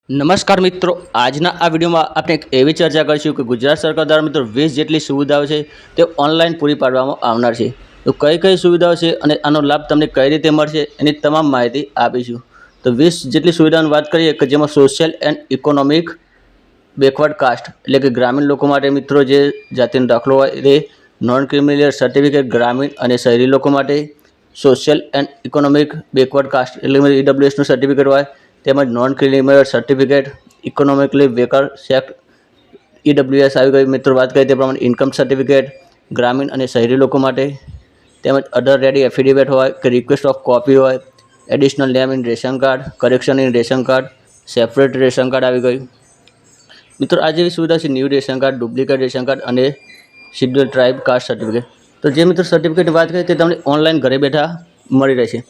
નમસ્કાર મિત્રો, આજના આ વિડીયોમાં આપણે એક એવી ચર્ચા કરીશું કે ગુજરાત સરકાર દ્વારા મિત્રો 20 જેટલી સુવિધાઓ છે તે ઓનલાઈન પૂરી પાડવામાં આવનાર છે। તો કઈ કઈ સુવિધાઓ છે અને આનો લાભ તમને કઈ રીતે મળશે એની તમામ માહિતી આપીશું। તો 20 જેટલી સુવિધાઓની વાત કરીએ કે જેમાં social and economic backward caste એટલે કે ગ્રામીણ લોકો માટે મિત્રો જે જાતિનો દાખલો હોય તે નોન ક્રિમિનલ સર્ટિફિકેટ ગ્રામીણ અને શહેરી લોકો માટે social and economic backward caste એટલે કે ઈડબ્લ્યુએસનું સર્ટિફિકેટ હોય તેમજ non criminal certificate economically weaker section EWS આવી ગઈ। મિત્રો વાત કરીએ તે પ્રમાણે ઇન્કમ સર્ટિફિકેટ ગ્રામીણ અને શહેરી લોકો માટે તેમજ અધર રેડી એફિડેવિટ હોય કે રિક્વેસ્ટ ઓફ કોપી હોય additional name in ration card correction in ration card separate ration card આવી ગયું। મિત્રો આ જેવી સુવિધા છે new ration card duplicate ration card અને શિડ્યુલ ટ્રાઇબ કાસ્ટ સર્ટિફિકેટ। તો જે મિત્રો સર્ટિફિકેટની વાત કરીએ તે તમને ઓનલાઈન ઘરે બેઠા મળી રહેશે।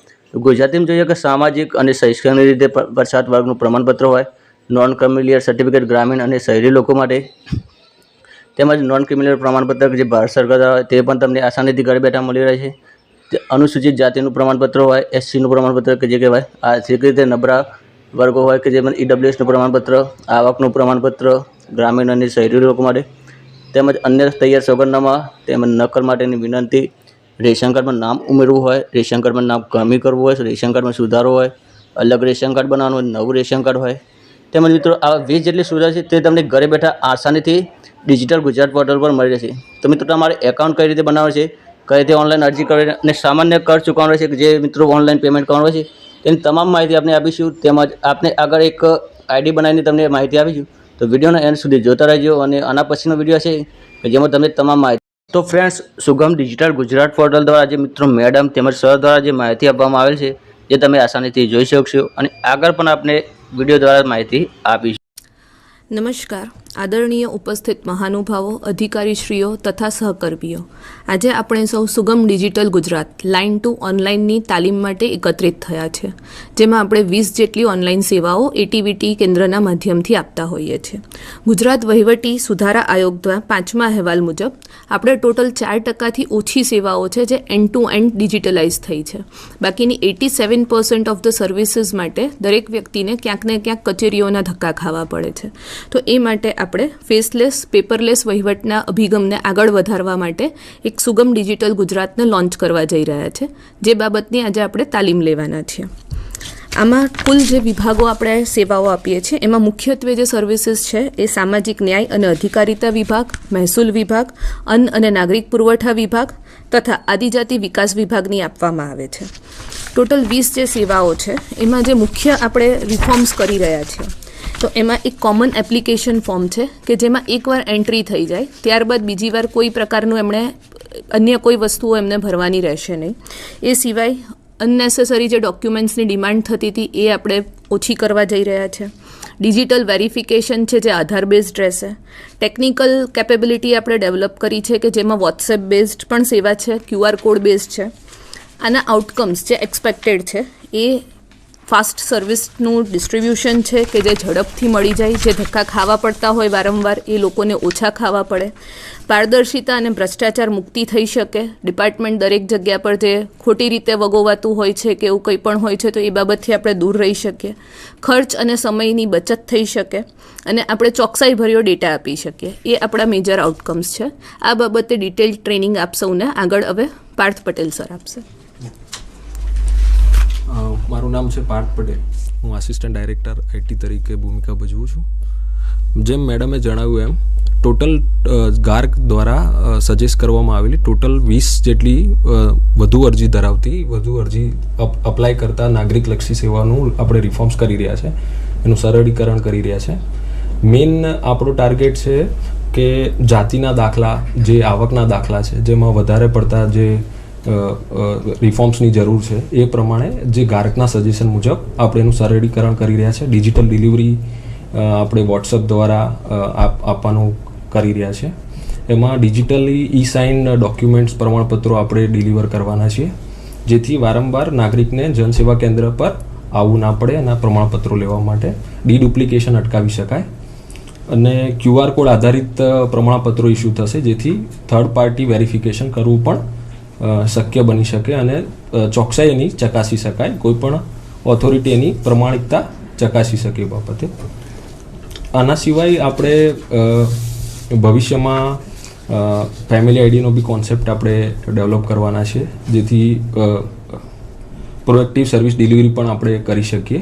ગુજરાતીમાં જોઈએ કે સામાજિક અને શૈક્ષણિક રીતે પછાત વર્ગનું પ્રમાણપત્ર હોય નોન ક્રિમિનલ સર્ટિફિકેટ ગ્રામીણ અને શહેરી લોકો માટે તેમજ નોન ક્રિમિનલ પ્રમાણપત્ર જે ભારત સરકાર દ્વારા હોય તે પણ તમને આસાનીથી ઘરે બેઠા મળી રહે છે। તે અનુસૂચિત જાતિનું પ્રમાણપત્ર હોય એસસીનું પ્રમાણપત્ર કે જે કહેવાય આર્થિક રીતે નબળા વર્ગો હોય કે જેમાં ઈડબ્લ્યુએસનું પ્રમાણપત્ર આવકનું પ્રમાણપત્ર ગ્રામીણ અને શહેરી લોકો માટે તેમજ અન્ય તૈયાર સોગંદનામા તેમજ નકલ માટેની વિનંતી રેશન કાર્ડમાં નામ ઉમેરવું હોય રેશન કાર્ડમાં નામ કમી કરવું હોય રેશન કાર્ડમાં સુધારો હોય અલગ રેશન કાર્ડ બનાવવાનું હોય નવું રેશન કાર્ડ હોય તેમજ મિત્રો આ 20 જેટલી સુવિધા છે તે તમને ઘરે બેઠા આસાનીથી ડિજિટલ ગુજરાત પોર્ટલ પર મળી રહેશે। તો મિત્રો તમારે એકાઉન્ટ કઈ રીતે બનાવવું છે કઈ રીતે ઓનલાઈન અરજી કરવી અને સામાન્ય કર ચૂકવવાનો છે કે જે મિત્રો ઓનલાઈન પેમેન્ટ કરવાનું છે તેની તમામ માહિતી આપણે આપીશું તેમજ આપણે આગળ એક આઈડી બનાવીને તમને માહિતી આપીશું। તો વિડીયોના એન્ડ સુધી જોતા રહેજો અને આના પછીનો વિડીયો છે કે જેમાં તમને તમામ માહિતી તો ફ્રેન્ડ્સ સુગમ ડિજિટલ ગુજરાત પોર્ટલ દ્વારા જે મિત્રો મેડમ તેમજ સર દ્વારા જે માહિતી આપવામાં આવેલ છે એ તમે આસાનીથી જોઈ શકશો અને આગળ પણ આપણે વિડીયો દ્વારા માહિતી આપીશું। નમસ્કાર આદરણીય ઉપસ્થિત મહાનુભાવો અધિકારીશ્રીઓ તથા સહકર્મીઓ, આજે આપણે સૌ સુગમ ડિજિટલ ગુજરાત લાઇન 2 ઓનલાઈનની તાલીમ માટે એકત્રિત થયા છે, જેમાં આપણે 20 જેટલી ઓનલાઈન સેવાઓ એટીવીટી કેન્દ્રના માધ્યમથી આપતા હોઈએ છીએ। ગુજરાત વહીવટી સુધારા આયોગ દ્વારા 5મા અહેવાલ મુજબ આપણે ટોટલ 4%થી ઓછી સેવાઓ છે જે એન્ડ ટુ એન્ડ ડિજિટલાઇઝ થઈ છે। બાકીની 87% ઓફ ધ સર્વિસીસ માટે દરેક વ્યક્તિને ક્યાંક ને ક્યાંક કચેરીઓના ધક્કા ખાવા પડે છે। તો એ માટે આપણે ફેસલેસ પેપરલેસ વહીવટના અભિગમને આગળ વધારવા માટે એક સુગમ ડિજિટલ ગુજરાતને લોન્ચ કરવા જઈ રહ્યા છે, જે બાબતની આજે આપણે તાલીમ લેવાના છીએ। આમાં કુલ જે વિભાગો આપણે સેવાઓ આપીએ છીએ એમાં મુખ્યત્વે જે સર્વિસીસ છે એ સામાજિક ન્યાય અને અધિકારિતા વિભાગ, મહેસૂલ વિભાગ, અન્ન અને નાગરિક પુરવઠા વિભાગ તથા આદિજાતિ વિકાસ વિભાગની આપવામાં આવે છે। ટોટલ 20 જે સેવાઓ છે એમાં જે મુખ્ય આપણે રિફોર્મ્સ કરી રહ્યા છીએ તો એમાં એક કોમન એપ્લિકેશન ફોર્મ છે કે જેમાં એકવાર એન્ટ્રી થઈ જાય ત્યારબાદ બીજી વાર કોઈ પ્રકારનું એમણે અન્ય કોઈ વસ્તુઓ એમને ભરવાની રહેશે નહીં। એ સિવાય અનનેસેસરી જે ડોક્યુમેન્ટ્સની ડિમાન્ડ થતી હતી એ આપણે ઓછી કરવા જઈ રહ્યા છે। ડિજિટલ વેરિફિકેશન છે જે આધાર બેઝડ રહેશે। ટેકનિકલ કેપેબિલિટી આપણે ડેવલપ કરી છે કે જેમાં વોટ્સએપ બેઝડ પણ સેવા છે, QR કોડ બેઝડ છે। આના આઉટકમ્સ જે એક્સપેક્ટેડ છે એ ફાસ્ટ સર્વિસનું ડિસ્ટ્રીબ્યુશન છે કે જે ઝડપથી મળી જાય, જે ધક્કા ખાવા પડતા હોય વારંવાર એ લોકોને ઓછા ખાવા પડે, પારદર્શિતા અને ભ્રષ્ટાચાર મુક્તિ થઈ શકે, ડિપાર્ટમેન્ટ દરેક જગ્યા પર જે ખોટી રીતે વગોવાતું હોય છે કે એવું કંઈ પણ હોય છે તો એ બાબતથી આપણે દૂર રહી શકીએ, ખર્ચ અને સમયની બચત થઈ શકે અને આપણે ચોકસાઈભર્યો ડેટા આપી શકીએ। એ આપણા મેજર આઉટકમ્સ છે। આ બાબતે ડિટેલ ટ્રેનિંગ આપ સૌને આગળ હવે પાર્થ પટેલ સર આપશે। મારું નામ છે પાર્થ પટેલ, હું આસિસ્ટન્ટ ડાયરેક્ટર આઈટી તરીકે ભૂમિકા ભજવું છું। જેમ મેડમે જણાવ્યું એમ ટોટલ ગાર્ગ દ્વારા સજેસ્ટ કરવામાં આવેલી ટોટલ 20 જેટલી વધુ અરજી ધરાવતી વધુ અરજી અપ્લાય કરતા નાગરિકલક્ષી સેવાનું આપણે રિફોર્મ્સ કરી રહ્યા છે, એનું સરળીકરણ કરી રહ્યા છે। મેઇન આપણો ટાર્ગેટ છે કે જાતિના દાખલા જે આવકના દાખલા છે જેમાં વધારે પડતા જે રિફોર્મ્સની જરૂર છે એ પ્રમાણે જે ગાર્ગના સજેશન મુજબ આપણે એનું સરળીકરણ કરી રહ્યા છે। ડિજિટલ ડિલિવરી આપણે વોટ્સઅપ દ્વારા આપવાનું કરી રહ્યા છે। એમાં ડિજિટલી ઈ સાઇન ડોક્યુમેન્ટ્સ પ્રમાણપત્રો આપણે ડિલિવર કરવાના છીએ, જેથી વારંવાર નાગરિકને જનસેવા કેન્દ્ર પર આવવું ના પડે અને પ્રમાણપત્રો લેવા માટે ડીડુપ્લિકેશન અટકાવી શકાય અને QR કોડ આધારિત પ્રમાણપત્રો ઇસ્યુ થશે, જેથી થર્ડ પાર્ટી વેરિફિકેશન કરવું પણ શક્ય બની શકે અને ચોકસાઈ એની ચકાસી શકાય, કોઈ પણ ઓથોરિટી એની પ્રમાણિકતા ચકાસી શકે એ બાબતે. આના સિવાય આપણે ભવિષ્યમાં ફેમિલી આઈડીનો બી કોન્સેપ્ટ આપણે ડેવલપ કરવાના છે, જેથી પ્રોએક્ટિવ સર્વિસ ડિલિવરી પણ આપણે કરી શકીએ.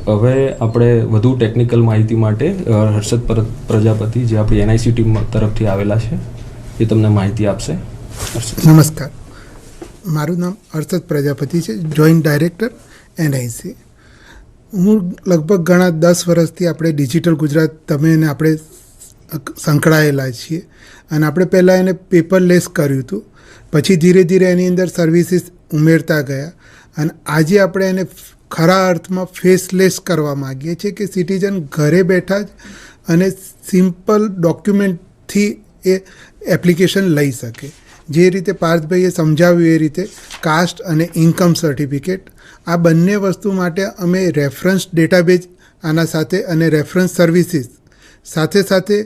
હવે આપણે વધુ ટેકનિકલ માહિતી માટે હર્ષદ પ્રજાપતિ, જે આપણી એનઆઈસી ટીમ તરફથી આવેલા છે, એ તમને માહિતી આપશે. નમસ્કાર, મારું નામ હર્ષદ પ્રજાપતિ છે, જોઈન્ટ ડાયરેક્ટર એનઆઈસી. હું લગભગ ઘણા 10 વર્ષથી આપણે ડિજિટલ ગુજરાત તમે અને આપણે સંકળાયેલા છીએ, અને આપણે પહેલાં એને પેપરલેસ કર્યું હતું, પછી ધીરે ધીરે એની અંદર સર્વિસીસ ઉમેરતા ગયા, અને આજે આપણે એને ખરા અર્થમાં ફેસલેસ કરવા માગીએ છીએ કે સિટીઝન ઘરે બેઠા જ અને સિમ્પલ ડોક્યુમેન્ટથી એ એપ્લિકેશન લઈ શકે. જે રીતે પાર્થભાઈએ સમજાવ્યું એ રીતે કાસ્ટ અને ઇન્કમ સર્ટિફિકેટ, આ બંને વસ્તુ માટે અમે રેફરન્સ ડેટાબેઝ આના સાથે અને રેફરન્સ સર્વિસીસ સાથે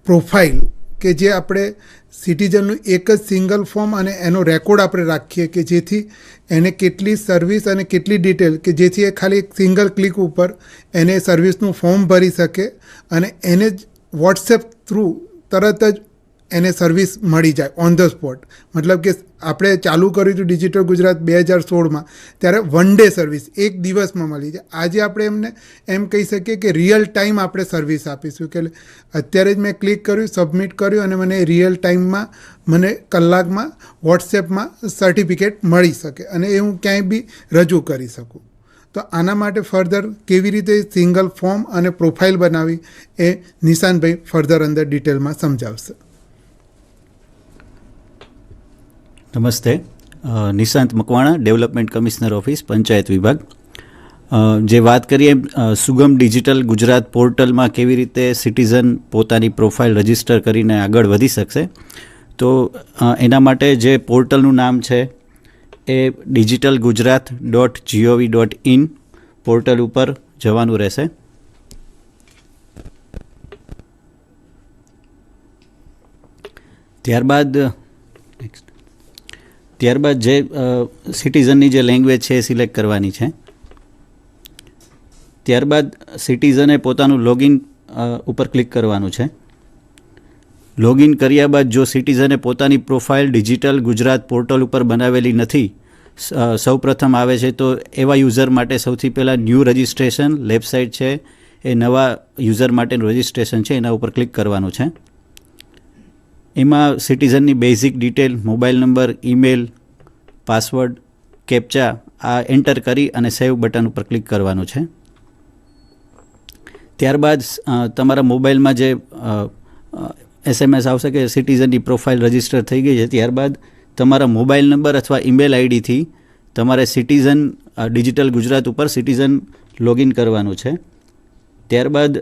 પ્રોફાઇલ કે જે આપણે સિટીઝનનું એક જ સિંગલ ફોર્મ અને એનો રેકોર્ડ આપણે રાખીએ કે જેથી એને કેટલી સર્વિસ અને કેટલી ડિટેલ કે જેથી એ ખાલી એક સિંગલ ક્લિક ઉપર એને સર્વિસનું ફોર્મ ભરી શકે અને એને જ વોટ્સએપ થ્રુ તરત જ એને સર્વિસ મળી જાય ઓન ધ સ્પોટ. મતલબ કે આપણે ચાલુ કર્યું હતું ડિજિટલ ગુજરાત 2016માં, ત્યારે 1 ડે સર્વિસ એક દિવસમાં મળી જાય. આજે આપણે એમને એમ કહી શકીએ કે રિયલ ટાઈમ આપણે સર્વિસ આપીશું, કે અત્યારે જ મેં ક્લિક કર્યું, સબમિટ કર્યું અને મને રિયલ ટાઈમમાં મને કલાકમાં વોટ્સએપમાં સર્ટિફિકેટ મળી શકે અને એ હું ક્યાંય બી રજૂ કરી શકું. તો આના માટે ફર્ધર કેવી રીતે સિંગલ ફોર્મ અને પ્રોફાઇલ બનાવી એ નિશાનભાઈ ફર્ધર અંદર ડિટેલમાં સમજાવશે. નમસ્તે, Nishant Makwana, development commissioner office, panchayat વિભાગ. જે વાત કરીએ સુગમ ડિજિટલ ગુજરાત પોર્ટલમાં કેવી રીતે સિટીઝન પોતાની પ્રોફાઇલ રજિસ્ટર કરીને આગળ વધી શકશે, તો એના માટે જે પોર્ટલનું નામ છે એ digitalgujarat.gov.in પોર્ટલ ઉપર જવાનું રહેશે. ત્યારબાદ જે સિટીઝનની જે લેંગ્વેજ છે એ સિલેક્ટ કરવાની છે. ત્યારબાદ સિટીઝને પોતાનું લોગિન ઉપર ક્લિક કરવાનું છે. લોગિન કર્યા બાદ જો સિટીઝને પોતાની પ્રોફાઇલ ડિજિટલ ગુજરાત પોર્ટલ ઉપર બનાવેલી નથી, સૌપ્રથમ આવે છે, તો એવા યુઝર માટે સૌથી પહેલાં ન્યૂ રજિસ્ટ્રેશન વેબસાઇટ છે, એ નવા યુઝર માટેનું રજિસ્ટ્રેશન છે, એના ઉપર ક્લિક કરવાનું છે. એમાં સિટીઝનની basic detail, mobile number, email, password, captcha આ એન્ટર કરી અને સેવ બટન ઉપર ક્લિક કરવાનું છે. ત્યારબાદ તમારા મોબાઈલમાં જે SMS આવશે કે સિટીઝનની પ્રોફાઇલ રજિસ્ટર થઈ ગઈ છે, ત્યારબાદ તમારા મોબાઈલ નંબર અથવા ઈમેલ આઈડીથી તમારે સિટીઝન ડિજિટલ ગુજરાત ઉપર સિટીઝન લોગિન કરવાનું છે. ત્યારબાદ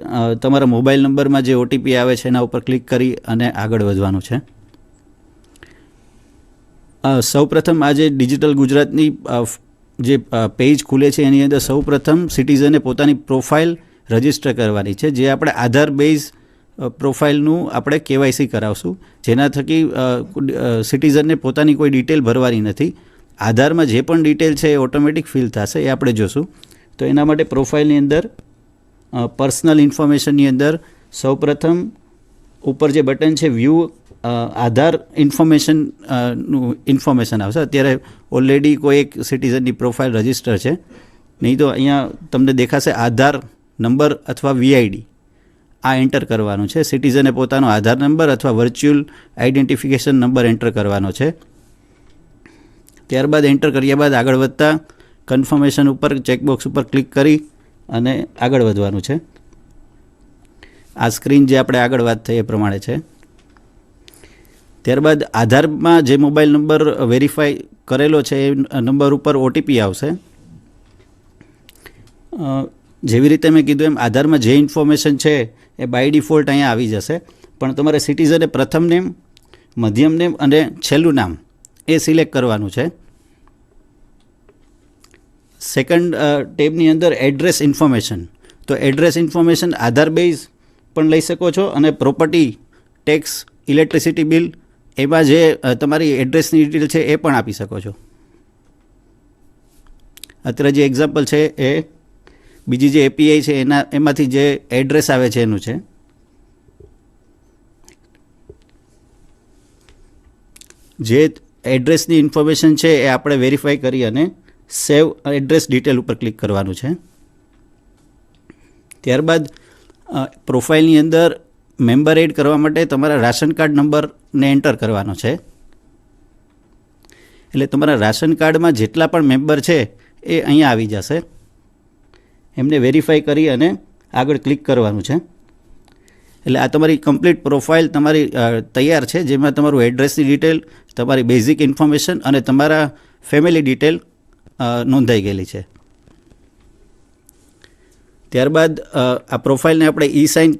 તમારા મોબાઈલ નંબરમાં જે OTP આવે છે એના ઉપર ક્લિક કરી અને આગળ વધવાનું છે. સૌપ્રથમ આ જે ડિજિટલ ગુજરાતની જે પેજ ખુલે છે એની અંદર સૌપ્રથમ સિટીઝને પોતાની પ્રોફાઇલ રજિસ્ટર કરવાની છે, જે આપણે આધાર બેઝ પ્રોફાઇલનું આપણે KYC કરાવશું, જેના થકી સિટીઝનને પોતાની કોઈ ડિટેલ ભરવાની નથી. આધારમાં જે પણ ડિટેલ છે એ ઓટોમેટિક ફિલ થશે, એ આપણે જોશું. તો એના માટે પ્રોફાઇલની અંદર પર્સનલ ઇન્ફોર્મેશનની અંદર સૌપ્રથમ ઉપર જે બટન છે વ્યૂ આધાર ઇન્ફોર્મેશનનું ઇન્ફોર્મેશન આવશે. અત્યારે ઓલરેડી કોઈ એક સિટીઝનની પ્રોફાઇલ રજિસ્ટર છે, નહીં તો અહીંયા તમને દેખાશે આધાર નંબર અથવા VID, આ એન્ટર કરવાનું છે. સિટીઝને પોતાનો આધાર નંબર અથવા વર્ચ્યુઅલ આઈડેન્ટિફિકેશન નંબર એન્ટર કરવાનો છે. ત્યારબાદ એન્ટર કર્યા બાદ આગળ વધતા કન્ફર્મેશન ઉપર ચેકબોક્સ ઉપર ક્લિક કરી અને આગળ વધવાનું છે. આ સ્ક્રીન જે આપણે આગળ વાત થઈ એ પ્રમાણે છે. ત્યારબાદ આધારમાં જે મોબાઈલ નંબર વેરીફાઈ કરેલો છે એ નંબર ઉપર OTP આવશે. જેવી રીતે મેં કીધું એમ આધારમાં જે ઇન્ફોર્મેશન છે એ બાય ડિફોલ્ટ અહીંયા આવી જશે, પણ તમારે સિટીઝને પ્રથમ નેમ, મધ્યમ નેમ અને છેલ્લું નામ એ સિલેક્ટ કરવાનું છે. સેકન્ડ ટેબની અંદર એડ્રેસ ઇન્ફોર્મેશન, તો એડ્રેસ ઇન્ફોર્મેશન આધાર બેઝ પણ લઈ શકો છો અને પ્રોપર્ટી, ટેક્સ, ઇલેક્ટ્રિસિટી બિલ એમાં જે તમારી એડ્રેસની ડિટેલ છે એ પણ આપી શકો છો. અત્યારે જે એક્ઝામ્પલ છે એ બીજી જે એપીઆઈ છે એમાંથી જે એડ્રેસ આવે છે એનું છે. જે એડ્રેસની ઇન્ફોર્મેશન છે એ આપણે વેરીફાઈ કરી અને સેવ એડ્રેસ ડિટેલ ઉપર ક્લિક કરવાનું છે. ત્યારબાદ પ્રોફાઇલની અંદર મેમ્બર એડ કરવા માટે તમારા રાશન કાર્ડ નંબરને એન્ટર કરવાનો છે. એટલે તમારા રાશન કાર્ડમાં જેટલા પણ મેમ્બર છે એ અહીંયા આવી જશે. એમને વેરીફાઈ કરી અને આગળ ક્લિક કરવાનું છે. એટલે આ તમારી કમ્પ્લીટ પ્રોફાઇલ તમારી તૈયાર છે, જેમાં તમારું એડ્રેસની ડિટેલ, તમારી બેઝિક ઇન્ફોર્મેશન અને તમારા ફેમિલી ડિટેલ નોંધાઈ ગયેલી છે. ત્યારબાદ આ પ્રોફાઇલને આપણે સાઇન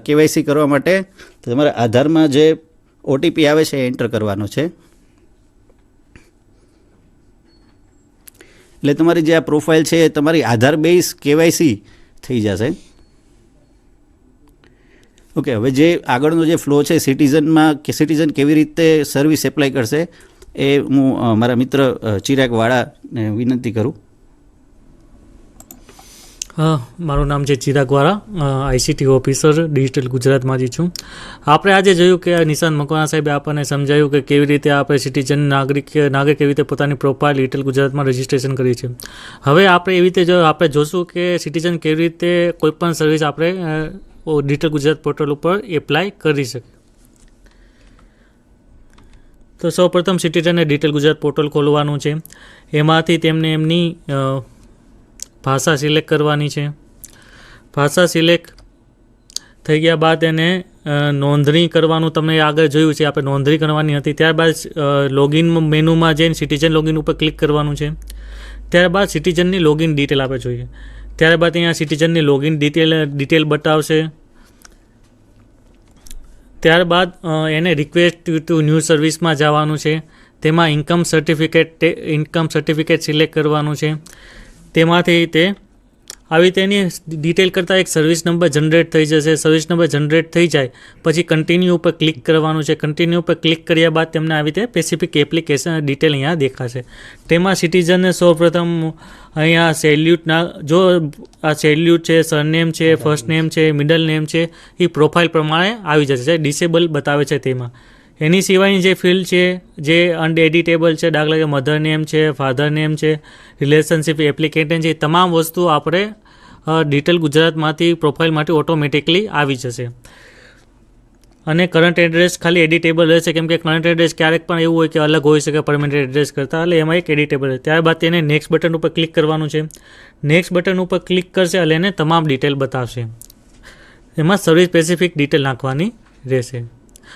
કેવાયસી કરવા માટે તમારા આધારમાં જે ઓટીપી આવે છે એ એન્ટર કરવાનો છે. એટલે તમારી જે આ પ્રોફાઇલ છે એ તમારી આધાર બેઝ કેવાયસી થઈ જશે. ઓકે, હવે જે આગળનો જે ફ્લો છે સિટીઝનમાં કે સિટીઝન કેવી રીતે સર્વિસ એપ્લાય કરશે એ હું મારા મિત્ર ચિરાગ વાળાને વિનંતી કરું. મારું નામ છે ચિરાગ વાળા, આઈસીટી ઓફિસર ડિજિટલ ગુજરાતમાંથી છું. આપણે આજે જોયું કે નિશાંત મકવાણા સાહેબે આપણને સમજાવ્યું કે કેવી રીતે આપણે સિટીઝન નાગરિક કેવી રીતે પોતાની પ્રોફાઇલ ડિજિટલ ગુજરાતમાં રજિસ્ટ્રેશન કરી છે. હવે આપણે એવી રીતે આપણે જોશું કે સિટીઝન કેવી રીતે કોઈપણ સર્વિસ આપણે ડિજિટલ ગુજરાત પોર્ટલ ઉપર એપ્લાય કરી શકે. તો સૌપ્રથમ સિટીઝનને ડિજિટલ ગુજરાત પોર્ટલ ખોલવાનું છે. એમાંથી તેમને એમની ભાષા સિલેક્ટ કરવાની છે. ભાષા સિલેક્ટ થઈ ગયા બાદ એને નોંધણી કરવાનું તમને આગળ જોયું છે, આપણે નોંધણી કરવાની હતી. ત્યારબાદ લોગિન મેનુમાં જઈને સિટીઝન લોગિન ઉપર ક્લિક કરવાનું છે. ત્યારબાદ સિટીઝનની લોગિન ડિટેલ આપણે જોઈએ. ત્યારબાદ અહીંયા સિટીઝનની લોગિન ડિટેલ બતાવશે. ત્યારબાદ એને રિક્વેસ્ટ ટુ ન્યૂ સર્વિસમાં જવાનું છે. તેમાં ઇન્કમ સર્ટિફિકેટ સિલેક્ટ કરવાનું છે. તેમાંથી તે આવી તેની ડિટેલ કરતાં એક સર્વિસ નંબર જનરેટ થઈ જશે. સર્વિસ નંબર જનરેટ થઈ જાય પછી કન્ટિન્યુ ઉપર ક્લિક કરવાનું છે. કન્ટિન્યુ ઉપર ક્લિક કર્યા બાદ તેમને આવી રીતે સ્પેસિફિક એપ્લિકેશન ડિટેલ અહીંયા દેખાશે. તેમાં સિટીઝનને સૌપ્રથમ અહીંયા જો આ સેલ્યુટ છે, સરનેમ છે, ફર્સ્ટ નેમ છે, મિડલ નેમ છે, એ પ્રોફાઇલ પ્રમાણે આવી જશે. ડિસેબલ બતાવે છે તેમાં. એની સિવાયની જે ફિલ્ડ છે જે અનએડિટેબલ છે, દાખલા કે મધર નેમ છે, ફાધર નેમ છે, રિલેશનશિપ એપ્લિકેન્ટ છે, એ તમામ વસ્તુ આપણે ડિજિટલ ગુજરાતમાંથી પ્રોફાઇલમાંથી ઓટોમેટિકલી આવી જશે. અને કરંટ એડ્રેસ ખાલી એડિટેબલ રહેશે, કેમ કે કરંટ એડ્રેસ ક્યારેક પણ એવું હોય કે અલગ હોઈ શકે પરમેનન્ટ એડ્રેસ કરતાં, એટલે એમાં એક એડિટેબલ છે. ત્યારબાદ તેને નેક્સ્ટ બટન ઉપર ક્લિક કરવાનું છે. નેક્સ્ટ બટન ઉપર ક્લિક કરશે એટલે એને તમામ ડિટેલ બતાવશે. એમાં સર્વિસ સ્પેસિફિક ડિટેલ નાખવાની રહેશે.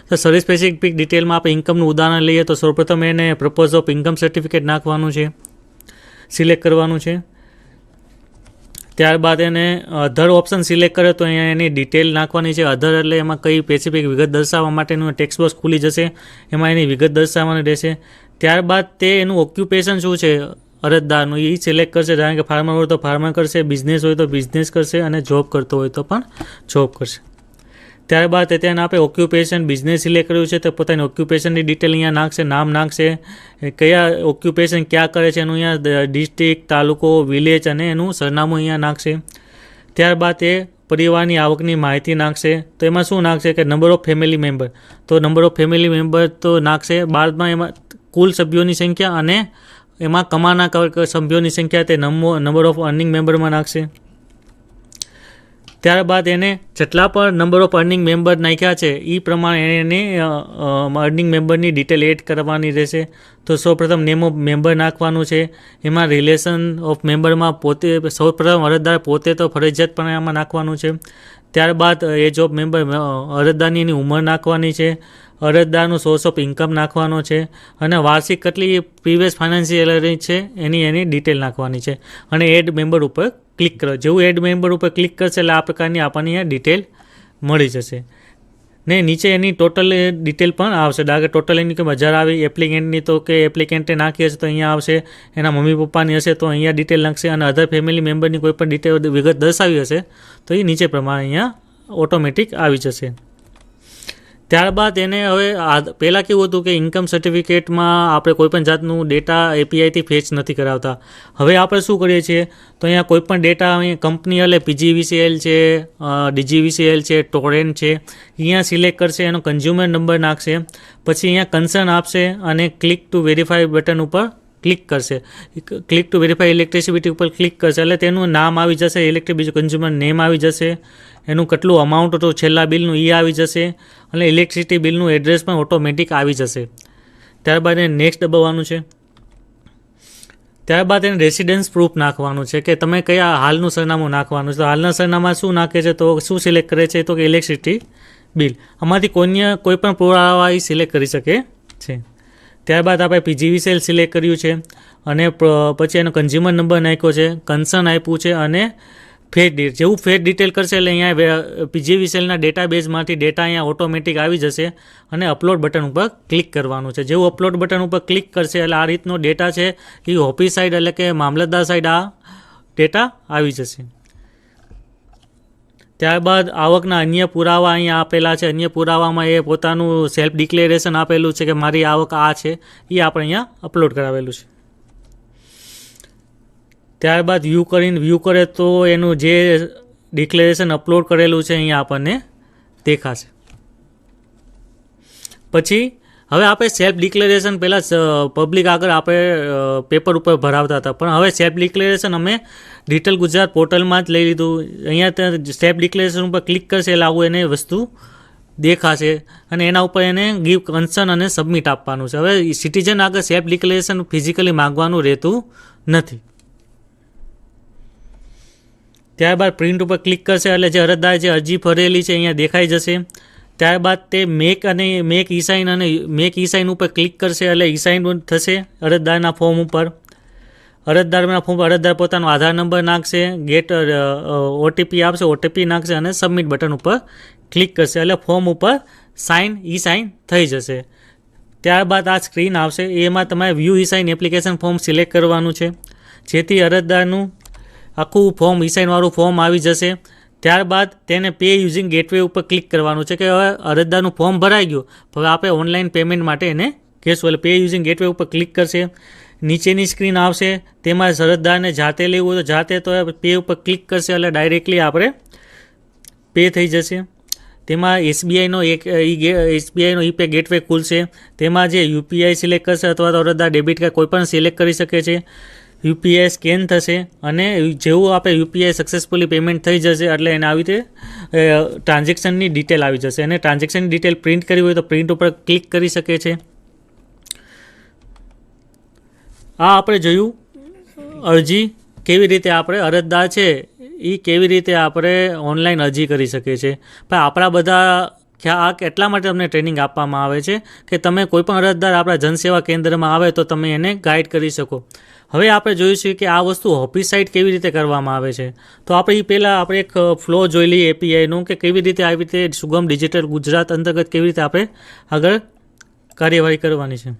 તો સર્વિસ સ્પેસિફિક ડિટેલમાં આપણે ઇન્કમનું ઉદાહરણ લઈએ તો સૌપ્રથમ એને પ્રપોઝ ઓફ ઇન્કમ સર્ટિફિકેટ નાખવાનું છે, સિલેક્ટ કરવાનું છે. ત્યારબાદ એને અધર ઓપ્શન સિલેક્ટ કરે તો અહીંયા એની ડિટેલ નાખવાની છે. અધર એટલે એમાં કઈ સ્પેસિફિક વિગત દર્શાવવા માટેનું ટેક્સ્ટ બોક્સ ખુલી જશે, એમાં એની વિગત દર્શાવવાની રહેશે. ત્યારબાદ તે એનું ઓક્યુપેશન શું છે અરજદારનું એ સિલેક્ટ કરશે. કારણ કે ફાર્મર હોય તો ફાર્મર કરશે, બિઝનેસ હોય તો બિઝનેસ કરશે, અને જોબ કરતો હોય તો પણ જોબ કરશે. ત્યારબાદ તેને આપણે ઓક્યુપેશન બિઝનેસ સિલેક્ટ કર્યું છે તો પોતાની ઓક્યુપેશનની ડિટેલ અહીંયા નાખશે, નામ નાખશે, કયા ઓક્યુપેશન ક્યાં કરે છે એનું અહીંયા ડિસ્ટ્રિક્ટ, તાલુકો, વિલેજ અને એનું સરનામું અહીંયા નાખશે. ત્યારબાદ એ પરિવારની આવકની માહિતી નાખશે. તો એમાં શું નાખશે કે નંબર ઓફ ફેમિલી મેમ્બર, તો નંબર ઓફ ફેમિલી મેમ્બર તો નાખશે. બાદમાં એમાં કુલ સભ્યોની સંખ્યા અને એમાં કમાના સભ્યોની સંખ્યા તે નંબર ઓફ અર્નિંગ મેમ્બરમાં નાખશે. ત્યારબાદ એને જેટલા પણ નંબર ઓફ અર્નિંગ મેમ્બર નાખ્યા છે એ પ્રમાણે એને અર્નિંગ મેમ્બરની ડિટેલ એડ કરવાની રહેશે. તો સૌપ્રથમ નેમ ઓફ મેમ્બર નાખવાનું છે. એમાં રિલેશન ઓફ મેમ્બરમાં સૌપ્રથમ અરજદાર પોતે તો ફરજિયાતપણે આમાં નાખવાનું છે. ત્યારબાદ એજ ઓફ મેમ્બર અરજદારની એની ઉંમર નાખવાની છે. અરજદારનું સોર્સ ઓફ ઇન્કમ નાખવાનો છે. અને વાર્ષિક કેટલી પ્રીવિયસ ફાઇનાન્શિયલ છે એની ડિટેલ નાખવાની છે. અને એડ મેમ્બર ઉપર ક્લિક કરો. જેવું એડ મેમ્બર ઉપર ક્લિક કરશે એટલે આ પ્રકારની આપણને અહીંયા ડિટેલ મળી જશે. ને નીચે એની ટોટલ ડિટેલ પણ આવશે. દાખલા ટોટલ એની કે 1000 આવી એપ્લિકેન્ટની તો કે એપ્લિકેન્ટે નાખી હશે તો અહીંયા આવશે. એના મમ્મી પપ્પાની હશે તો અહીંયા ડિટેલ નાખશે. અને અધર ફેમિલી મેમ્બરની કોઈ પણ ડિટેલ વિગત દર્શાવી હશે તો એ નીચે પ્રમાણે અહીંયા ઓટોમેટિક આવી જશે. ત્યારબાદ એને હવે પહેલાં કેવું હતું કે ઇન્કમ સર્ટિફિકેટમાં આપણે કોઈપણ જાતનું ડેટા એપીઆઈથી ફેચ નથી કરાવતા. હવે આપણે શું કરીએ છીએ તો અહીંયા કોઈપણ ડેટા અહીંયા કંપની એટલે PGVCL છે, DGVCL છે, ટોરેન્ટ છે, અહીંયા સિલેક્ટ કરશે, એનો કન્ઝ્યુમર નંબર નાખશે, પછી અહીંયા કન્સર્ન આપશે અને ક્લિક ટુ વેરીફાઈ બટન ઉપર ક્લિક કરશે. ક્લિક ટુ વેરીફાઈ ઇલેક્ટ્રિસિટી ઉપર ક્લિક કરશે એટલે તેનું નામ આવી જશે, ઇલેક્ટ્રિક બીજું કન્ઝ્યુમર નેમ આવી જશે, એનું કેટલું અમાઉન્ટ હતું છેલ્લા બિલનું એ આવી જશે અને ઇલેક્ટ્રિસિટી બિલનું એડ્રેસ પણ ઓટોમેટિક આવી જશે. ત્યારબાદ એને નેક્સ્ટ દબાવવાનું છે. ત્યારબાદ એને રેસિડન્સ પ્રૂફ નાખવાનું છે કે તમે કયા હાલનું સરનામું નાખવાનું છે. તો હાલના સરનામા શું નાખે છે તો શું સિલેક્ટ કરે છે તો કે ઇલેક્ટ્રિસિટી બિલ. આમાંથી કોઈ પણ પુરાવા એ સિલેક્ટ કરી શકે છે. ત્યારબાદ આપણે PGVCL સિલેક્ટ કર્યું છે અને પછી એનો કન્ઝ્યુમર નંબર નાખ્યો છે, કન્સર્ન આપ્યું છે અને ફેટ ડિટેલ. જેવું ફેટ ડિટેલ કરશે એટલે અહીંયા PGVCLના ડેટાબેઝમાંથી ડેટા અહીંયા ઓટોમેટિક આવી જશે અને અપલોડ બટન ઉપર ક્લિક કરવાનું છે. જેવું અપલોડ બટન ઉપર ક્લિક કરશે એટલે આ રીતનો ડેટા છે એ ઓફિસ સાઇડ એટલે કે મામલતદાર સાઇડ આ ડેટા આવી જશે. ત્યારબાદ આવકના અન્ય પુરાવા અહીંયા આપેલા છે. અન્ય પુરાવામાં એ પોતાનું સેલ્ફ ડિક્લેરેશન આપેલું છે કે મારી આવક આ છે, એ આપણે અહીંયા અપલોડ કરાવેલું છે. ત્યારબાદ વ્યૂ કરે તો એનું જે ડિક્લેરેશન અપલોડ કરેલું છે અહીંયા આપણને દેખાશે. પછી હવે આપણે સેલ્ફ ડિક્લેરેશન પહેલાં પબ્લિક આગળ આપણે પેપર ઉપર ભરાવતા હતા, પણ હવે સેલ્ફ ડિક્લેરેશન અમે ડિજિટલ ગુજરાત પોર્ટલમાં જ લઈ લીધું. અહીંયા સેલ્ફ ડિક્લેરેશન ઉપર ક્લિક કરશે એટલે આવું એને વસ્તુ દેખાશે અને એના ઉપર એને ગીવ કન્સર્ન અને સબમિટ આપવાનું છે. હવે સિટીઝન આગળ સેલ્ફ ડિક્લેરેશન ફિઝિકલી માગવાનું રહેતું નથી. ત્યારબાદ પ્રિન્ટ ઉપર ક્લિક કરશે એટલે જે અરજદાર જે અરજી ભરેલી છે અહીંયા દેખાઈ જશે. ત્યારબાદ તે મેક ઈ સાઇન ઉપર ક્લિક કરશે એટલે ઈ સાઇન થશે અરજદારના ફોર્મ ઉપર. અરજદાર પોતાનો આધાર નંબર નાખશે, ગેટ OTP આપશે, OTP નાખશે અને સબમિટ બટન ઉપર ક્લિક કરશે એટલે ફોર્મ ઉપર ઈ સાઇન થઈ જશે. ત્યારબાદ આ સ્ક્રીન આવશે, એમાં તમારે view e sign application form select કરવાનું છે જેથી અરજદારનું આખું ફોર્મ ઈ સાઇનવાળું ફોર્મ આવી જશે. ત્યારબાદ તેને પે યુઝિંગ ગેટવે ઉપર ક્લિક કરવાનું છે કે હવે અરજદારનું ફોર્મ ભરાઈ ગયું, હવે આપણે ઓનલાઈન પેમેન્ટ માટે એને કહેશું એટલે પે યુઝિંગ ગેટવે ઉપર ક્લિક કરશે. નીચેની સ્ક્રીન આવશે, તેમાં અરજદારને જાતે લેવું હોય તો જાતે, તો પે ઉપર ક્લિક કરશે એટલે ડાયરેક્ટલી આપણે પે થઈ જશે. તેમાં SBIનો ઈ-પે ગેટવે ખુલશે, તેમાં જે UPI સિલેક્ટ કરશે અથવા તો અરજદાર ડેબિટ કાર્ડ કોઈ પણ સિલેક્ટ કરી શકે છે. UPI સ્કેન થશે અને જેવું આપણે UPI સક્સેસફુલી પેમેન્ટ થઈ જશે એટલે એને આવી રીતે ટ્રાન્ઝેક્શનની ડિટેલ આવી જશે અને ટ્રાન્ઝેક્શનની ડિટેલ પ્રિન્ટ કરવી હોય તો પ્રિન્ટ ઉપર ક્લિક કરી શકે છે. આ આપણે જોયું અરજી કેવી રીતે આપણે અરજદાર છે એ કેવી રીતે આપણે ઓનલાઈન અરજી કરી શકીએ છીએ. પણ આપણા બધા આ એટલા માટે તમને ટ્રેનિંગ આપવામાં આવે છે કે તમે કોઈપણ અરજદાર આપણા જનસેવા કેન્દ્રમાં આવે તો તમે એને ગાઈડ કરી શકો. હવે આપણે જોઈશું કે આ વસ્તુ ઓફિસ સાઇટ કેવી રીતે કરવામાં આવે છે. તો આપણે પહેલાં આપણે એક ફ્લો જોઈ લઈએ APIનું કે કેવી રીતે આવી રીતે સુગમ ડિજિટલ ગુજરાત અંતર્ગત કેવી રીતે આપણે આગળ કાર્યવાહી કરવાની છે.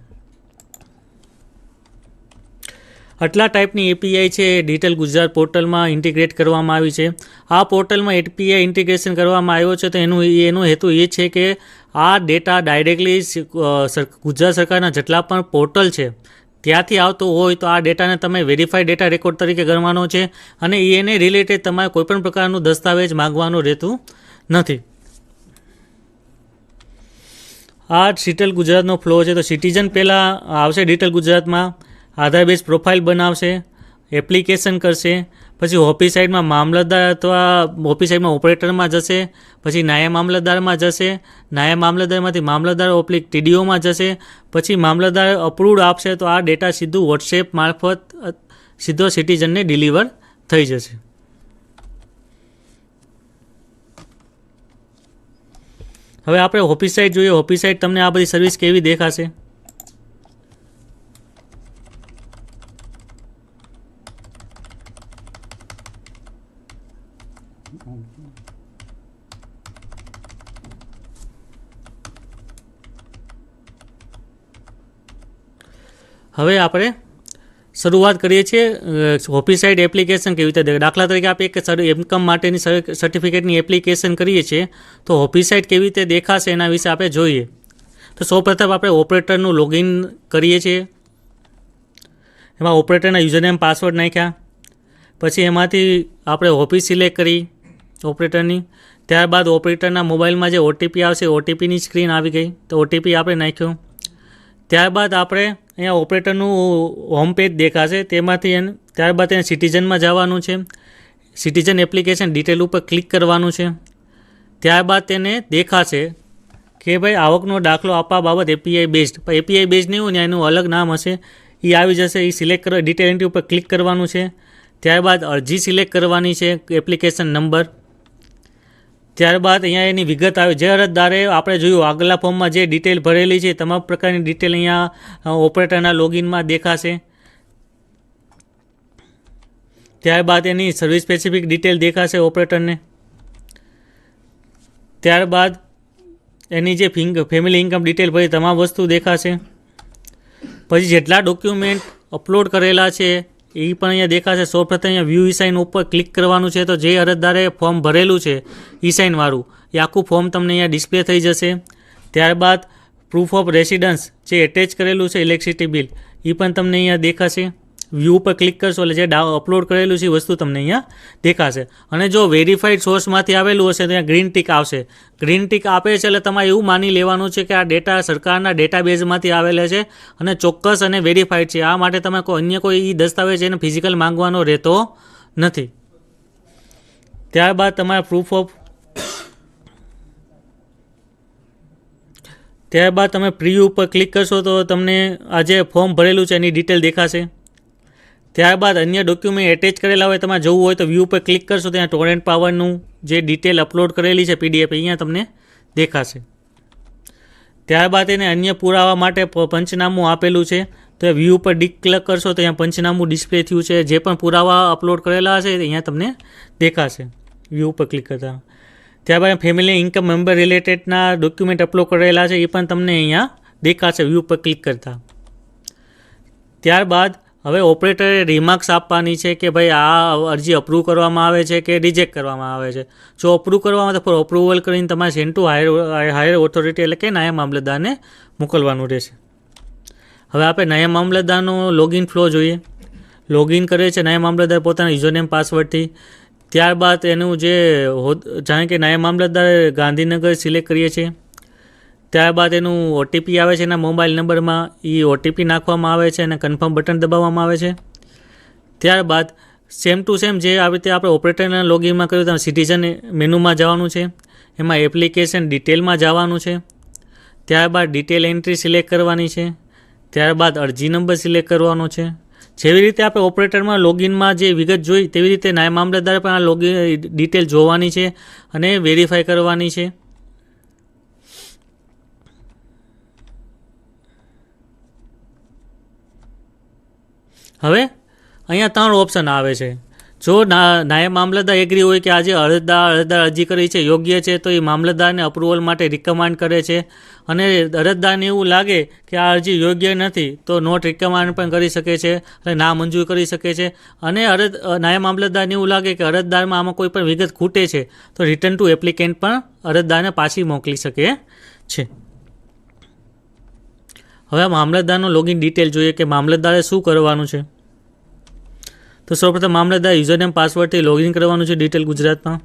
આટલા ટાઈપની API છે ડિજિટલ ગુજરાત પોર્ટલમાં ઇન્ટિગ્રેટ કરવામાં આવી છે. આ પોર્ટલમાં API ઇન્ટિગ્રેશન કરવામાં આવ્યો છે તો એનો હેતુ એ છે કે આ ડેટા ડાયરેક્ટલી ગુજરાત સરકારના જેટલા પણ પોર્ટલ છે ત્યાંથી આવતો હોય તો આ ડેટાને તમે વેરીફાઈડ ડેટા રેકોર્ડ તરીકે ગણવાનો છે અને એને રિલેટેડ તમારે કોઈપણ પ્રકારનું દસ્તાવેજ માગવાનું રહેતું નથી. આ ડિજિટલ ગુજરાતનો ફ્લો છે. તો સિટીઝન પહેલાં આવશે ડિજિટલ ગુજરાતમાં, આધાર બેઝ પ્રોફાઇલ બનાવશે, એપ્લિકેશન કરશે, પછી ઓફિસ સાઇડમાં મામલતદાર અથવા ઓફિસ સાઇડમાં ઓપરેટરમાં જશે, પછી નાયબ મામલતદારમાં જશે, નાયબ મામલતદારમાંથી મામલતદાર TDOમાં જશે, પછી મામલતદાર અપ્રૂવડ આપશે તો આ ડેટા સીધું WhatsApp મારફત સીધો સિટીઝનને ડિલિવર થઈ જશે. હવે આપણે ઓફિસ સાઇડ જોઈએ. ઓફિસ સાઇડ તમને આ બધી સર્વિસ કેવી દેખાશે. હવે આપણે શરૂઆત કરીએ છીએ ઓફિસાઇડ એપ્લિકેશન કેવી રીતે દાખલા તરીકે આપણે એક ઇન્કમ માટેની સર્ટિફિકેટની એપ્લિકેશન કરીએ છીએ તો ઓફિસાઇડ કેવી રીતે દેખાશે એના વિશે આપણે જોઈએ. તો સૌપ્રથમ આપણે ઓપરેટરનું લોગિન કરીએ છીએ. એમાં ઓપરેટરના યુઝરનેમ પાસવર્ડ નાખ્યા, પછી એમાંથી આપણે ઓફિસ સિલેક્ટ કરી ઓપરેટરની. ત્યારબાદ ઓપરેટરના મોબાઈલમાં જે ઓટીપી આવશે ઓટીપીની સ્ક્રીન આવી ગઈ, તો ઓટીપી આપણે નાખ્યો. ત્યારબાદ આપણે અહીંયા ઓપરેટરનું હોમ પેજ દેખાશે, તેમાંથી ત્યારબાદ એને સિટીઝનમાં જવાનું છે. સિટીઝન એપ્લિકેશન ડિટેલ ઉપર ક્લિક કરવાનું છે. ત્યારબાદ તેને દેખાશે કે ભાઈ આવકનો દાખલો આપવા બાબત એપીઆઈ બેઝડ, પણ એપીઆઈ બેઝડ નહીં હોય ને એનું અલગ નામ હશે એ આવી જશે. એ સિલેક્ટ કરવા ડિટેલ એન્ટ્રી ઉપર ક્લિક કરવાનું છે. ત્યારબાદ અરજી સિલેક્ટ કરવાની છે, એપ્લિકેશન નંબર. ત્યારબાદ અહીંયા એની વિગત આવે. જે અરજદારે આપણે જોયું આગલા ફોર્મમાં જે ડિટેલ ભરેલી છે તમામ પ્રકારની ડિટેલ અહીંયા ઓપરેટરના લોગિનમાં દેખાશે. ત્યારબાદ એની સર્વિસ સ્પેસિફિક ડિટેલ દેખાશે ઓપરેટરને. ત્યારબાદ એની જે ફેમિલી ઇન્કમ ડિટેલ ભરી તમામ વસ્તુ દેખાશે. પછી જેટલા ડોક્યુમેન્ટ અપલોડ કરેલા છે એ પણ અહીંયા દેખાશે. સૌપ્રથમ અહીંયા વ્યૂ ઈ સાઇન ઉપર ક્લિક કરવાનું છે. તો જે અરજદારે ફોર્મ ભરેલું છે ઈ સાઇનવાળું એ આખું ફોર્મ તમને અહીંયા ડિસ્પ્લે થઈ જશે. ત્યારબાદ પ્રૂફ ઓફ રેસિડન્સ જે એટેચ કરેલું છે ઇલેક્ટ્રિસિટી બિલ એ પણ તમને અહીંયા દેખાશે. વ્યૂ ઉપર ક્લિક કરશો એટલે જે અપલોડ કરેલું છે એ વસ્તુ તમને અહીંયા દેખાશે. અને જો વેરીફાઈડ સોર્સમાંથી આવેલું હશે તો અહીંયા ગ્રીન ટીક આવશે. ગ્રીન ટીક આપે છે એટલે તમારે એવું માની લેવાનું છે કે આ ડેટા સરકારના ડેટાબેઝમાંથી આવેલા છે અને ચોક્કસ અને વેરીફાઈડ છે. આ માટે તમે અન્ય કોઈ દસ્તાવેજ એને ફિઝિકલ માંગવાનો રહેતો નથી. ત્યારબાદ તમારા ત્યારબાદ તમે પ્રિવ્યૂ ઉપર ક્લિક કરશો તો તમને આ જે ફોર્મ ભરેલું છે એની ડિટેલ દેખાશે. ત્યારબાદ અન્ય ડોક્યુમેન્ટ એટેચ કરેલા હોય તમારે જવું હોય તો વ્યૂ ઉપર ક્લિક કરશો ત્યાં ટોરેન્ટ પાવરનું જે ડિટેલ અપલોડ કરેલી છે પીડીએફ અહીંયા તમને દેખાશે. ત્યારબાદ એને અન્ય પુરાવા માટે પંચનામું આપેલું છે તો વ્યૂ ઉપર ક્લિક કરશો તો અહીંયા પંચનામું ડિસ્પ્લે થયું છે. જે પણ પુરાવા અપલોડ કરેલા હશે અહીંયા તમને દેખાશે વ્યૂ ઉપર ક્લિક કરતા. ત્યારબાદ ફેમિલી ઇન્કમ મેમ્બર રિલેટેડના ડોક્યુમેન્ટ અપલોડ કરેલા છે એ પણ તમને અહીંયા દેખાશે વ્યૂ ઉપર ક્લિક કરતા. ત્યારબાદ હવે ઓપરેટરે રિમાર્ક્સ આપવાની છે કે ભાઈ આ અરજી અપ્રૂવ કરવામાં આવે છે કે રિજેક્ટ કરવામાં આવે છે. જો અપ્રૂવ કરવામાં તો ફોર અપ્રુવલ કરીને તમારે સેન્ડ ટુ હાયર ઓથોરિટી એટલે કે નાયબ મામલતદારને મોકલવાનું રહેશે. હવે આપણે નાયબ મામલતદારનો લોગિન ફ્લો જોઈએ. લોગિન કરે છે નાયબ મામલતદાર પોતાના યુઝરનેમ પાસવર્ડથી. ત્યારબાદ એનું જે જાણે કે નાયબ મામલતદાર ગાંધીનગર સિલેક્ટ કરીએ છીએ. ત્યારબાદ એનું ઓટીપી આવે છે એના મોબાઈલ નંબરમાં, એ ઓટીપી નાખવામાં આવે છે અને કન્ફર્મ બટન દબાવવામાં આવે છે. ત્યારબાદ સેમ ટુ સેમ જે આવી રીતે આપણે ઓપરેટરના લોગિનમાં કર્યું તો સિટીઝન મેનુમાં જવાનું છે, એમાં એપ્લિકેશન ડિટેલમાં જવાનું છે. ત્યારબાદ ડિટેલ એન્ટ્રી સિલેક્ટ કરવાની છે. ત્યારબાદ અરજી નંબર સિલેક્ટ કરવાનો છે. જેવી રીતે આપણે ઓપરેટરમાં લોગિનમાં જે વિગત જોઈ તેવી રીતે નાયબ મામલતદારે પણ આ લોગિન ડિટેલ જોવાની છે અને વેરીફાઈ કરવાની છે. હવે અહીંયા 3 ઓપ્શન આવે છે. જો નાયબ મામલતદાર એગ્રી હોય કે આજે અરજદાર અરજી કરી છે યોગ્ય છે તો એ મામલતદારને અપ્રુવલ માટે રિકમેન્ડ કરે છે. અને અરજદારને એવું લાગે કે આ અરજી યોગ્ય નથી તો નોટ રિકમેન્ડ પણ કરી શકે છે અને ના મંજૂર કરી શકે છે. અને નાયબ મામલતદારને એવું લાગે કે અરજદારમાં આમાં કોઈ પણ વિગત ખૂટે છે તો રિટર્ન ટુ એપ્લિકેન્ટ પણ અરજદારને પાછી મોકલી શકે છે. હવે મામલતદારનો લોગિન ડિટેલ જોઈએ કે મામલતદારે શું કરવાનું છે. તો સૌપ્રથમ મામલતદાર યુઝરનેમ પાસવર્ડથી લોગિન કરવાનું છે ડિટેલ ગુજરાતમાં.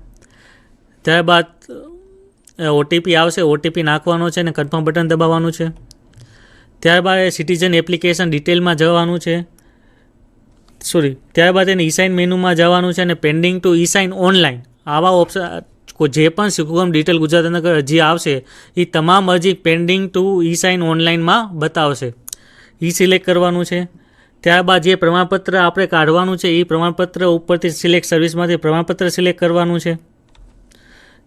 ત્યારબાદ ઓટીપી આવશે, ઓટીપી નાખવાનો છે અને કન્ફર્મ બટન દબાવવાનું છે. ત્યારબાદ સિટીઝન એપ્લિકેશન ડિટેલમાં જવાનું છે. ત્યારબાદ એને ઈ સાઇન મેનુમાં જવાનું છે અને pending to e sign online આવા ઓપ્શન જે પણ સુગમ ડિટેલ ગુજરાત અંદર અરજી આવશે એ તમામ અરજી પેન્ડિંગ ટુ ઈ સાઇન ઓનલાઈનમાં બતાવશે. એ સિલેક્ટ કરવાનું છે. ત્યારબાદ જે પ્રમાણપત્ર આપણે કાઢવાનું છે એ પ્રમાણપત્ર ઉપરથી સિલેક્ટ સર્વિસમાંથી પ્રમાણપત્ર સિલેક્ટ કરવાનું છે.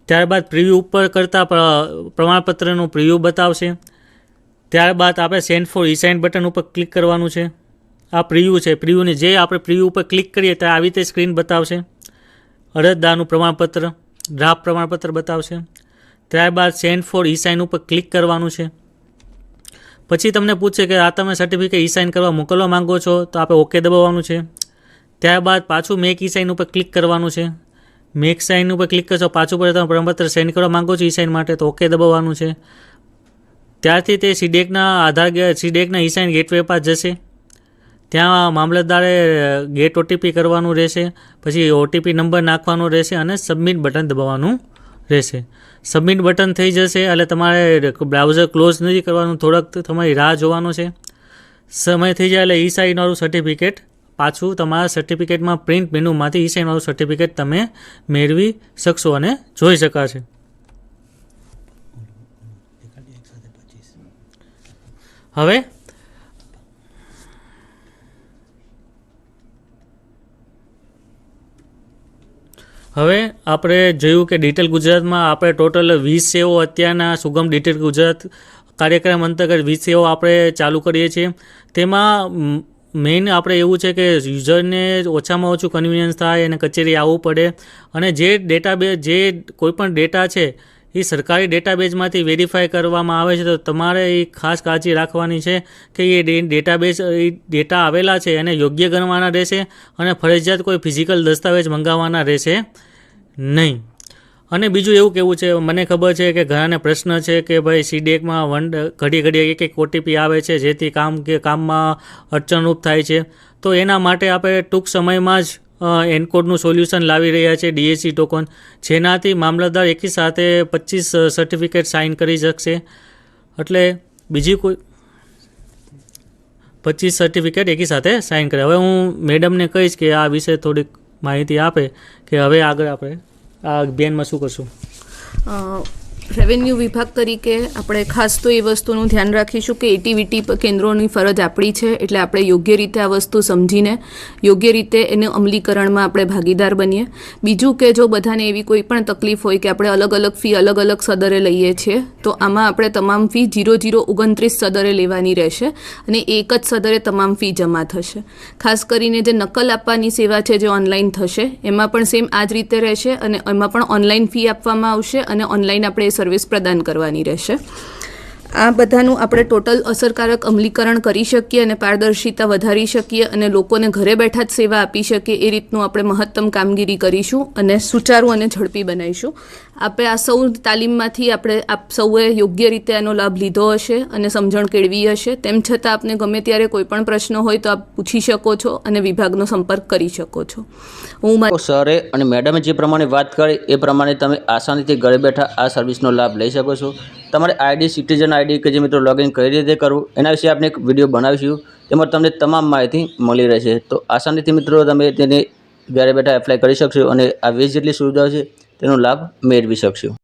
ત્યારબાદ પ્રિવ્યૂ ઉપર કરતાં પ્રમાણપત્રનું પ્રિવ્યૂ બતાવશે. ત્યારબાદ આપણે send for e sign button ઉપર ક્લિક કરવાનું છે. આ પ્રિવ્યૂ છે. પ્રિવ્યૂને જે આપણે પ્રિવ્યૂ ઉપર ક્લિક કરીએ ત્યારે આવી રીતે સ્ક્રીન બતાવશે. અરજદારનું પ્રમાણપત્ર ડ્રાફ્ટ પ્રમાણપત્ર બતાવશે. ત્યારબાદ સેન્ડ ફોર ઈ સાઇન ઉપર ક્લિક કરવાનું છે. પછી તમને પૂછશે કે આ તમે સર્ટિફિકેટ ઈ સાઇન કરવા મોકલવા માંગો છો, તો આપણે ઓકે દબાવવાનું છે. ત્યારબાદ પાછું મેક ઈ સાઇન ઉપર ક્લિક કરવાનું છે. મેક સાઇન ઉપર ક્લિક કરશો, પાછું તમે પ્રમાણપત્ર સેન્ડ કરવા માંગો છો ઈ સાઇન માટે, તો ઓકે દબાવવાનું છે. ત્યારથી તે સીડેકના ઈ સાઇન ગેટવે પર જશે. ત્યાં મામલતદારે ગેટ ઓટીપી કરવાનું રહેશે, પછી ઓટીપી નંબર નાખવાનો રહેશે અને સબમિટ બટન દબાવવાનું રહેશે. સબમિટ બટન થઈ જશે એટલે તમારે બ્રાઉઝર ક્લોઝ નથી કરવાનું, થોડાક તમારી રાહ જોવાનો છે. સમય થઈ જાય એટલે ઈ સાઇનવાળું સર્ટિફિકેટ પાછું તમારા સર્ટિફિકેટમાં પ્રિન્ટ મેનુમાંથી ઈ સાઇનવાળું સર્ટિફિકેટ તમે મેળવી શકશો અને જોઈ શકાશે. હવે આપણે જોયું કે ડિજિટલ ગુજરાતમાં આપણે ટોટલ 20 સેવાઓ અત્યારના સુગમ ડિજિટલ ગુજરાત કાર્યક્રમ અંતર્ગત 20 સેવાઓ આપણે ચાલુ કરીએ છીએ. તેમાં મેઇન આપણે એવું છે કે યુઝરને ઓછામાં ઓછું કન્વિનિયન્સ થાય અને કચેરી આવવું પડે, અને જે કોઈપણ ડેટા છે એ સરકારી ડેટાબેઝમાંથી વેરીફાઈ કરવામાં આવે છે, તો તમારે એ ખાસ કાળજી રાખવાની છે કે એ ડેટા આવેલા છે એને યોગ્ય ગણવાના રહેશે અને ફરજિયાત કોઈ ફિઝિકલ દસ્તાવેજ મંગાવવાના રહેશે નહીં. અને બીજું એવું કહેવું છે, મને ખબર છે કે ઘણાને પ્રશ્ન છે કે ભાઈ સીડેકમાં ઘડી એક ઓટીપી આવે છે જેથી કામમાં અડચણરૂપ થાય છે, તો એના માટે આપણે ટૂંક સમયમાં જ એનકોડનું સોલ્યુશન લાવી રહ્યા છે, DAC ટોકન, જેનાથી મામલતદાર એકી સાથે 25 સર્ટિફિકેટ સાઇન કરી શકશે. એટલે બીજી કોઈ 25 સર્ટિફિકેટ એકી સાથે સાઇન કરે. હવે હું મેડમને કહીશ કે આ વિશે થોડીક માહિતી આપે કે હવે આગળ આપણે આ અભિયાનમાં શું કરશું. રેવન્યુ વિભાગ તરીકે આપણે ખાસ તો એ વસ્તુનું ધ્યાન રાખીશું કે એટીવીટી કેન્દ્રોની ફરજ આપણી છે, એટલે આપણે યોગ્ય રીતે આ વસ્તુ સમજીને યોગ્ય રીતે એને અમલીકરણમાં આપણે ભાગીદાર બનીએ. બીજું કે જો બધાને એવી કોઈ પણ તકલીફ હોય કે આપણે અલગ અલગ ફી અલગ અલગ સદરે લઈએ છીએ, તો આમાં આપણે તમામ ફી 0029 સદરે લેવાની રહેશે અને એક જ સદરે તમામ ફી જમા થશે. ખાસ કરીને જે નકલ આપવાની સેવા છે જે ઓનલાઈન થશે, એમાં પણ સેમ આ જ રીતે રહેશે અને એમાં પણ ઓનલાઈન ફી આપવામાં આવશે અને ઓનલાઈન આપણે સર્વિસ પ્રદાન કરવાની રહેશે. આ બધાનું આપણે ટોટલ અસરકારક અમલીકરણ કરી શકીએ અને પારદર્શિતા વધારી શકીએ અને લોકોને ઘરે બેઠા જ સેવા આપી શકીએ એ રીતનું આપણે મહત્તમ કામગીરી કરીશું અને સુચારું અને ઝડપી બનાવીશું. આપણે આ સૌ તાલીમમાંથી આપ સૌએ યોગ્ય રીતે આનો લાભ લીધો હશે અને સમજણ કેળવી હશે. તેમ છતાં આપને ગમે ત્યારે કોઈ પણ પ્રશ્ન હોય તો આપ પૂછી શકો છો અને વિભાગનો સંપર્ક કરી શકો છો. સરે અને મેડમે જે પ્રમાણે વાત કરી એ પ્રમાણે તમે આસાનીથી ઘરે બેઠા આ સર્વિસનો લાભ લઈ શકો છો. તમારે આઈડી સિટીઝન આઈડી કે જે મિત્રો લોગિન કઈ રીતે કરવું એના વિશે આપણે એક વિડીયો બનાવીશું, તેમાં તમને તમામ માહિતી મળી રહેશે. તો આસાનીથી મિત્રો તમે તેને ઘરે બેઠા એપ્લાય કરી શકશો અને આ 20 જેટલી સુવિધાઓ છે તેનો લાભ મેળવી શકશો.